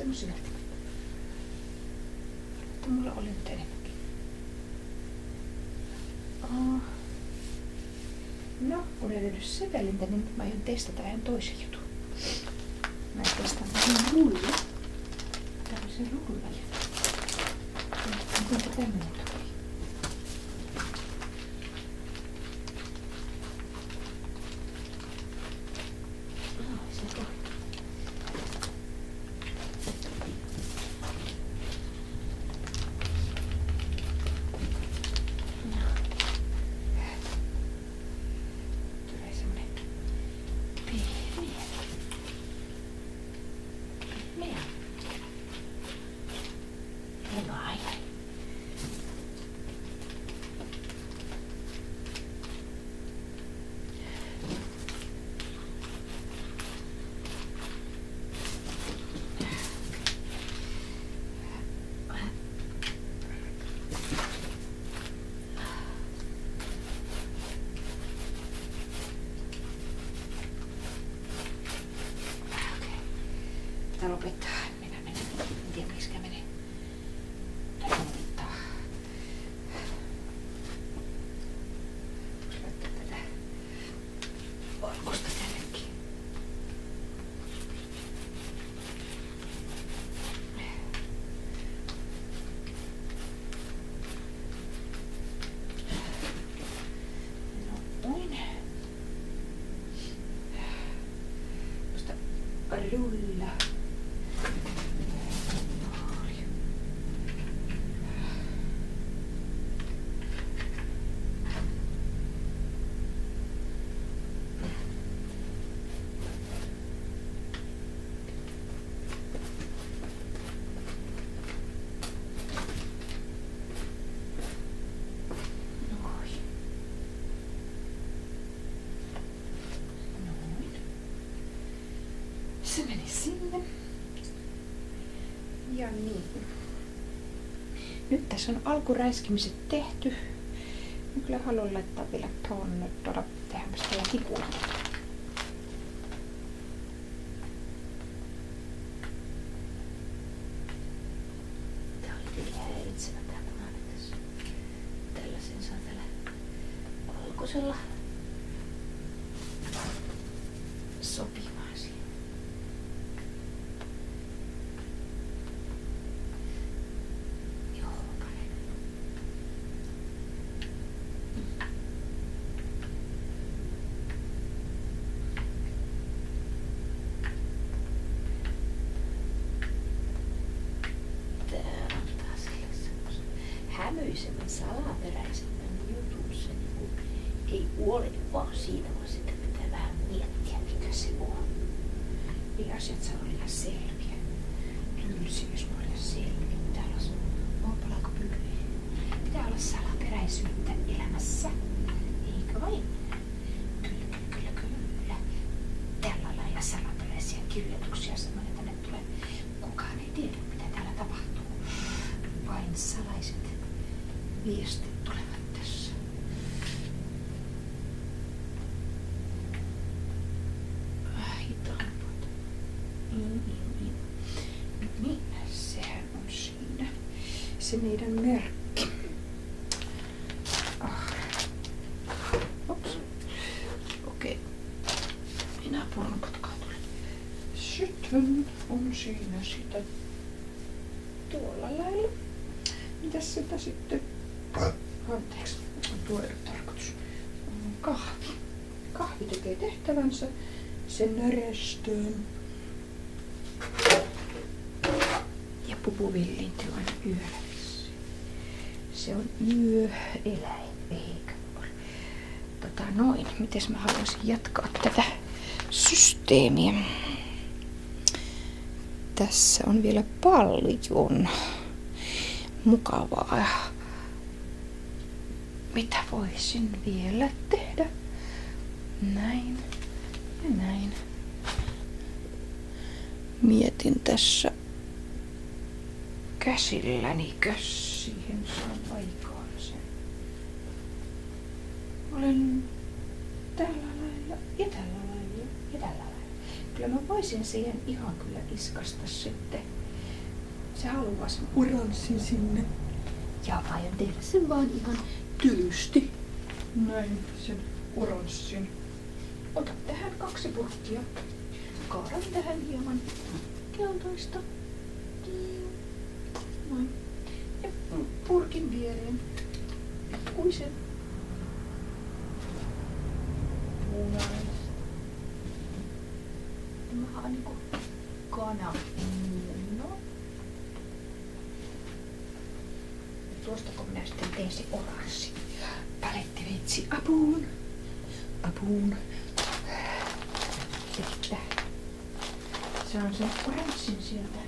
semmosia välttämättä. Mutta mulla oli nyt enemmänkin. No, kun ei löydy setelintä, niin mä aion testata ihan toisen jutun. Mä testaan tämmönen rulla. Tämmösen rullaja. Kuinka tämmönen tuli? Se tuli. Tää lopettaa. Minä menen. En tiedä miksikä menee. Tää lopettaa. Voisi laittaa tätä valkoista tännekin. Noin. Musta rulla. Se meni sinne. Ja niin. Nyt tässä on alkuräiskimiset tehty. Mä kyllä haluan laittaa vielä tonne tehdäänpä tällä tikulla. Tää oli tietenkin häiritsevä tää punainen tässä. Tällaisen saa tällä valkoisella sopimaan siihen. Hämyisemmän, salaperäisemmän jutun se niinku ei huolehdi vaan siitä, vaan sitten pitää vähän miettiä, mikä se on. Ei asiat saa olla ihan selviä. Tylsiä, jos mä olen selviä. Pitää olla palaako pylviä. Pitää olla salaperäisyyttä elämässä. Eikö vain? Kyllä. Tällä lailla salaperäisiä kirjoituksia semmoinen tänne tulee. Kukaan ei tiedä, mitä täällä tapahtuu. Vain salaiset viestit tulevat tässä. Hitaampaa. Niin, sehän on siinä. Se meidän merkki. Ops. Okei. Minä purnkotkaa tuli. Sitten on siinä sitä tuolla lailla. Mitäs sitä sitten? Anteeksi, tuo ei ole tarkoitus. Kahvi. Kahvi tekee tehtävänsä sen närjestöön. Ja pupuvillinty on yöllä. Se on yöeläin, eikä ole. Noin, mites mä haluaisin jatkaa tätä systeemiä. Tässä on vielä paljon mukavaa. Mitä voisin vielä tehdä? Näin ja näin. Mietin tässä käsillänikö siihen saan aikaan sen. Olen tällä lailla ja tällä lailla ja tällä lailla. Kyllä mä voisin siihen ihan kyllä iskasta sitten Se haluaisi oranssin sinne. Ja aion tehdä sen vaan ihan tylysti. Näin sen oranssin. Ota tähän 2 purkkia. Kaadan tähän hieman keltaista. Noin. Ja purkin viereen. Kuisen. Punaista. Vähän niinku kananmuno. Tuostako minä sitten teen se oranssi? Palettiveitsi apuun. Apuun. Että saan sen oranssin sieltä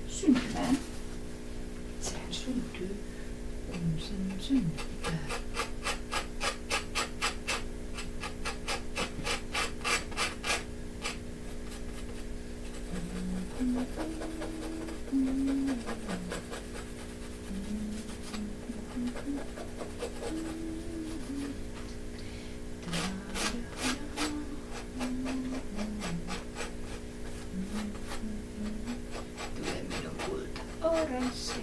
syntymään. Sehän syntyy, kun sen synnyttää. Oranssi.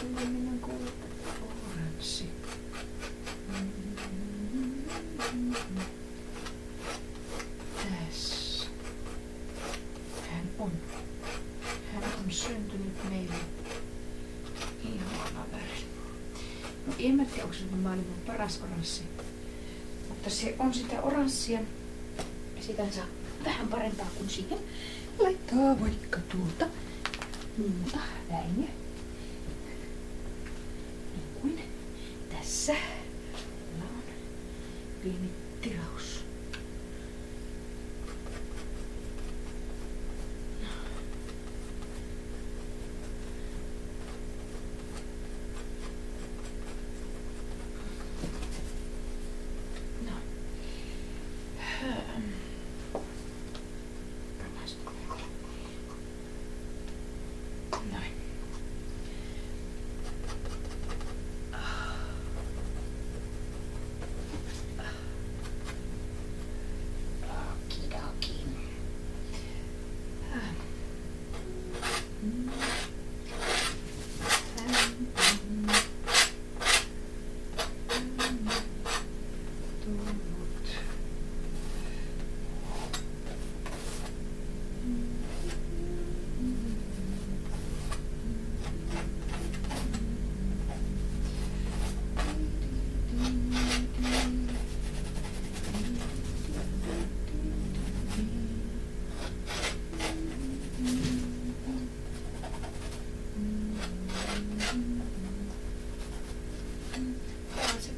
Tuli minun kulta oranssi. Tässä. Hän on. Hän on syntynyt meille. Ihana väri. No en mä tiedä, onko se maailman paras oranssi. Mutta se on sitä oranssia. Sitä saa vähän parempaa kuin siihen. Laittaa vaikka tuota muuta väriä. Niin kuin tässä on pieni tiraus.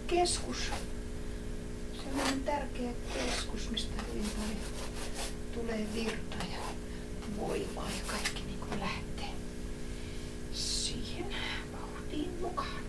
Keskus. Sellainen tärkeä keskus, mistä hyvin paljon tulee virta ja voimaa ja kaikki niin kuin lähtee siihen vauhtiin mukaan.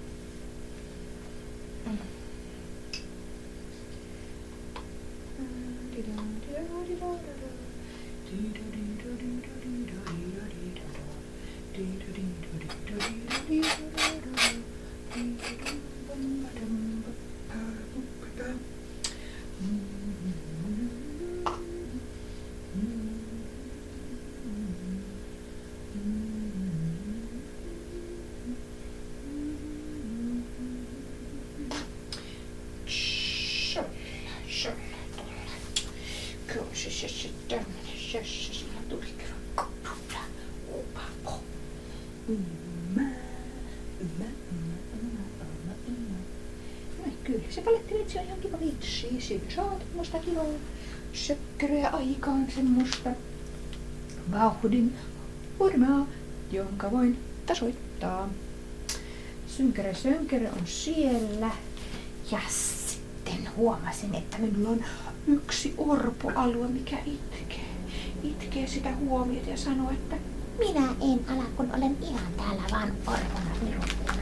Kyllä, se palettiveitsi on ihan kiva vitsi. Siitä saa tämmöistä kivaa sökkäreä aikaan semmoista vauhdin voimaa, jonka voin tasoittaa. Synkäre on siellä. Ja sitten huomasin, että minulla on yksi orpoalue, mikä itkee sitä huomiota ja sanoo, että minä en ala, kun olen ihan täällä vaan orpona viruttuna.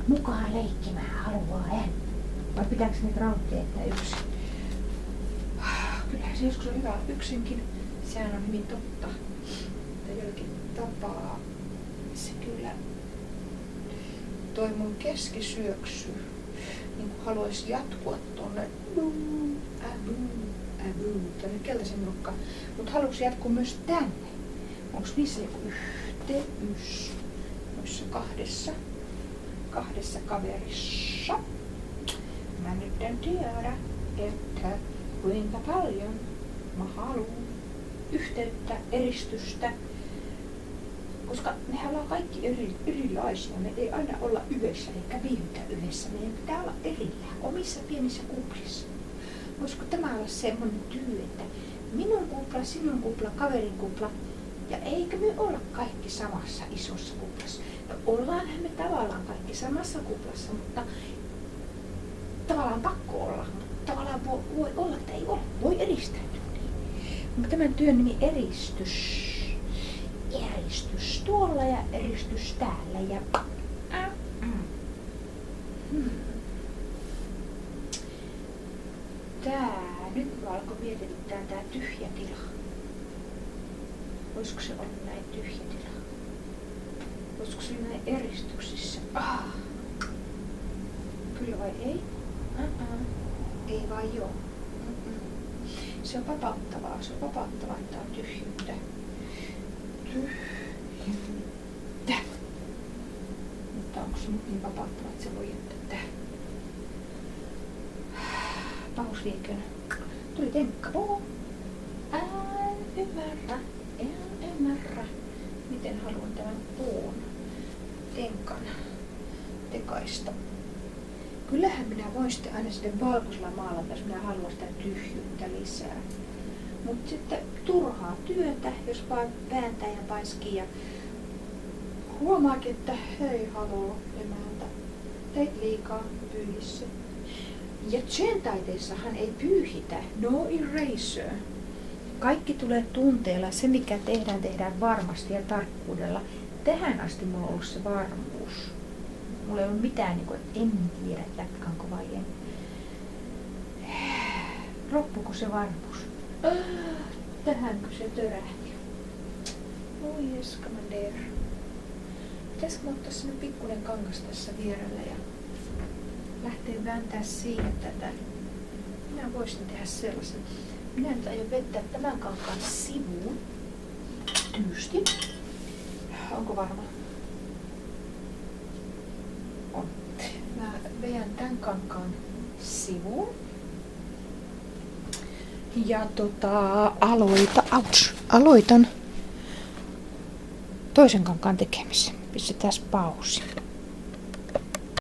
Mukaan leikkimään haluaa en. Vai pitääkö niitä rauttia, että yksin? Kyllähän se joskus on hyvä yksinkin. Sehän on hyvin totta. Mutta jollakin tapaa se kyllä toi mun keskisyöksy niin kuin haluaisi jatkua tonne tänne keltaisen nurkkaan. Mutta haluaisi jatkua myös tänne. Onks niissä joku yhteys? yhteys noissa kahdessa kaverissa. Mä nyt en tiedä, että kuinka paljon mä haluan yhteyttä, eristystä, koska mehän ollaan kaikki erilaisia. Me ei aina olla yhdessä eikä viihdytä yhdessä. Meidän pitää olla erillään, omissa pienissä kuplissa. Voisiko tämä olla semmoinen työ, että minun kupla, sinun kupla, kaverin kupla, ja eikö me olla kaikki samassa isossa kuplassa? No ollaanhan me tavallaan kaikki samassa kuplassa, mutta tavallaan pakko olla. Mutta tavallaan voi olla, että ei ole. Voi eristäytyä niin. Mutta tämän työn nimi eristys. Eristys tuolla ja eristys täällä. Ja nyt alkoi mietityttää tää tyhjä tila. Voisiko se olla näin tyhjä tila? Voisiko se olla näin eristyksissä? Kyllä vai ei? Ei vai joo. Se on vapauttavaa. Se on vapauttavaa, että on tyhjyyttä. Mutta onko se nyt niin vapauttavaa, että se voi jättää tähän? Pausviikön. Tuli tenkkapoo. En ymmärrä, miten haluan tämän puun tenkan tekaista. Kyllähän minä voin sitten aina sitten valkoisella maalata, jos minä haluan sitä tyhjyyttä lisää. Mutta sitten turhaa työtä, jos vaan vääntää ja paiskii ja huomaakin, että hei haloo emäntä, teit liikaa pyyhissä. Ja zen-taiteessahan ei pyyhitä, no eraser. Kaikki tulee tunteella, se mikä tehdään varmasti ja tarkkuudella. Tähän asti mulla on ollut se varmuus. Mulla ei ollut mitään, niin kuin, että en tiedä jatkanko vai en. Loppuko se varmuus? Tähänkö se törähti? Oi eskamander. Pitäisikö ottaa sinne pikkuinen kangas tässä vierellä ja lähteä vääntää siihen tätä? Minä voisin tehdä sellaisen. Minä nyt aion vettää tämän kankaan sivuun. Tyysti. Onko varma? On. Mä vedän tämän kankaan sivuun. Ja aloitan toisen kankaan tekemisen. Pistetään pausi.